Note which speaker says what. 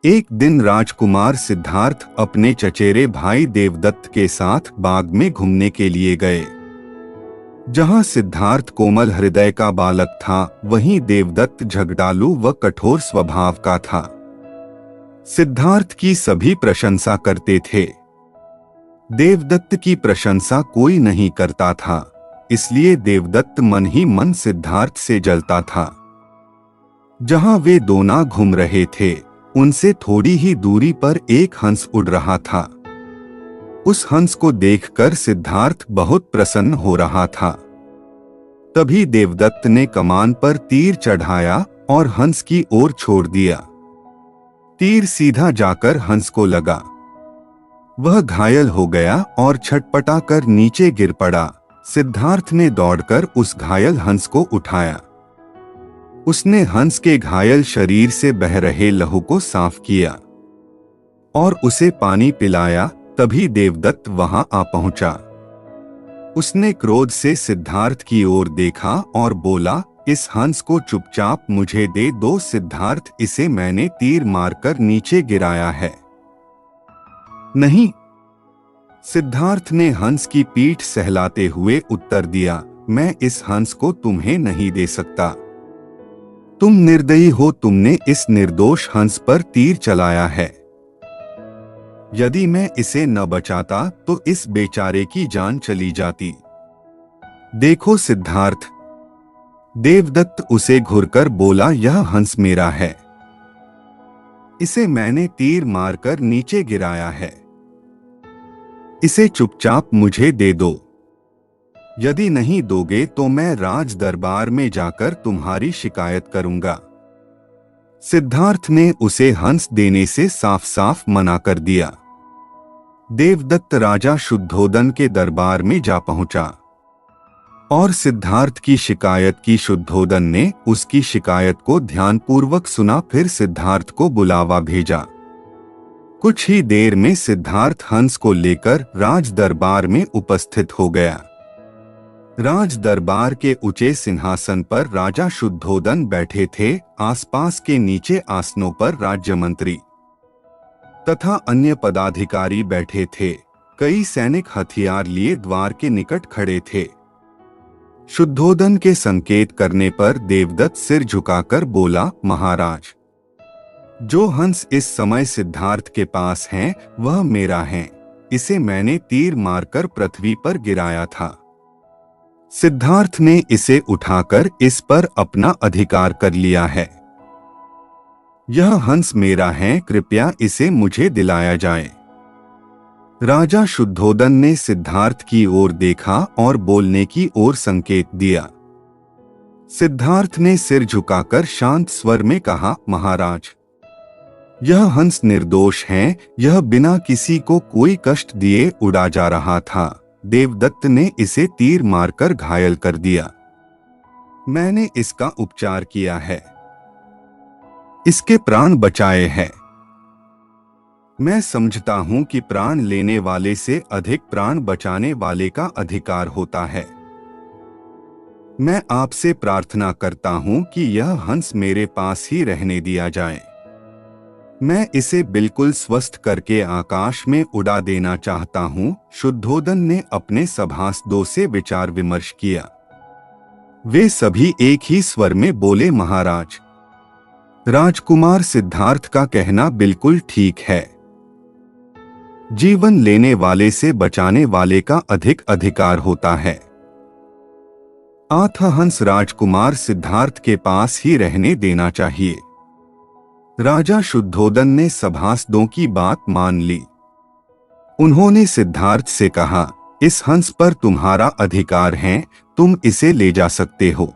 Speaker 1: एक दिन राजकुमार सिद्धार्थ अपने चचेरे भाई देवदत्त के साथ बाग में घूमने के लिए गए। जहां सिद्धार्थ कोमल हृदय का बालक था, वहीं देवदत्त झगड़ालू व कठोर स्वभाव का था। सिद्धार्थ की सभी प्रशंसा करते थे। देवदत्त की प्रशंसा कोई नहीं करता था, इसलिए देवदत्त मन ही मन सिद्धार्थ से जलता था। जहां वे दोनों घूम रहे थे, उनसे थोड़ी ही दूरी पर एक हंस उड़ रहा था। उस हंस को देखकर सिद्धार्थ बहुत प्रसन्न हो रहा था। तभी देवदत्त ने कमान पर तीर चढ़ाया और हंस की ओर छोड़ दिया। तीर सीधा जाकर हंस को लगा। वह घायल हो गया और छटपटाकर नीचे गिर पड़ा। सिद्धार्थ ने दौड़कर उस घायल हंस को उठाया। उसने हंस के घायल शरीर से बह रहे लहू को साफ किया और उसे पानी पिलाया। तभी देवदत्त वहां आ पहुंचा। उसने क्रोध से सिद्धार्थ की ओर देखा और बोला, इस हंस को चुपचाप मुझे दे दो सिद्धार्थ, इसे मैंने तीर मारकर नीचे गिराया है। नहीं, सिद्धार्थ ने हंस की पीठ सहलाते हुए उत्तर दिया, मैं इस हंस को तुम्हें नहीं दे सकता। तुम निर्दयी हो, तुमने इस निर्दोष हंस पर तीर चलाया है। यदि मैं इसे न बचाता तो इस बेचारे की जान चली जाती। देखो सिद्धार्थ, देवदत्त उसे घूरकर बोला, यह हंस मेरा है। इसे मैंने तीर मारकर नीचे गिराया है। इसे चुपचाप मुझे दे दो। यदि नहीं दोगे तो मैं राज दरबार में जाकर तुम्हारी शिकायत करूंगा। सिद्धार्थ ने उसे हंस देने से साफ साफ मना कर दिया। देवदत्त राजा शुद्धोदन के दरबार में जा पहुंचा और सिद्धार्थ की शिकायत की। शुद्धोदन ने उसकी शिकायत को ध्यानपूर्वक सुना, फिर सिद्धार्थ को बुलावा भेजा। कुछ ही देर में सिद्धार्थ हंस को लेकर राज दरबार में उपस्थित हो गया। राज दरबार के ऊंचे सिंहासन पर राजा शुद्धोदन बैठे थे। आसपास के नीचे आसनों पर राज्य मंत्री तथा अन्य पदाधिकारी बैठे थे। कई सैनिक हथियार लिए द्वार के निकट खड़े थे। शुद्धोदन के संकेत करने पर देवदत्त सिर झुकाकर बोला, महाराज, जो हंस इस समय सिद्धार्थ के पास है वह मेरा है। इसे मैंने तीर मारकर पृथ्वी पर गिराया था। सिद्धार्थ ने इसे उठाकर इस पर अपना अधिकार कर लिया है। यह हंस मेरा है, कृपया इसे मुझे दिलाया जाए। राजा शुद्धोदन ने सिद्धार्थ की ओर देखा और बोलने की ओर संकेत दिया। सिद्धार्थ ने सिर झुकाकर शांत स्वर में कहा, महाराज, यह हंस निर्दोष है। यह बिना किसी को कोई कष्ट दिए उड़ा जा रहा था। देवदत्त ने इसे तीर मारकर घायल कर दिया। मैंने इसका उपचार किया है, इसके प्राण बचाए हैं। मैं समझता हूं कि प्राण लेने वाले से अधिक प्राण बचाने वाले का अधिकार होता है। मैं आपसे प्रार्थना करता हूं कि यह हंस मेरे पास ही रहने दिया जाए। मैं इसे बिल्कुल स्वस्थ करके आकाश में उड़ा देना चाहता हूं। शुद्धोदन ने अपने सभासदों से विचार विमर्श किया। वे सभी एक ही स्वर में बोले, महाराज, राजकुमार सिद्धार्थ का कहना बिल्कुल ठीक है। जीवन लेने वाले से बचाने वाले का अधिक अधिकार होता है। अतः हंस राजकुमार सिद्धार्थ के पास ही रहने देना चाहिए। राजा शुद्धोदन ने सभासदों की बात मान ली। उन्होंने सिद्धार्थ से कहा, इस हंस पर तुम्हारा अधिकार है, तुम इसे ले जा सकते हो।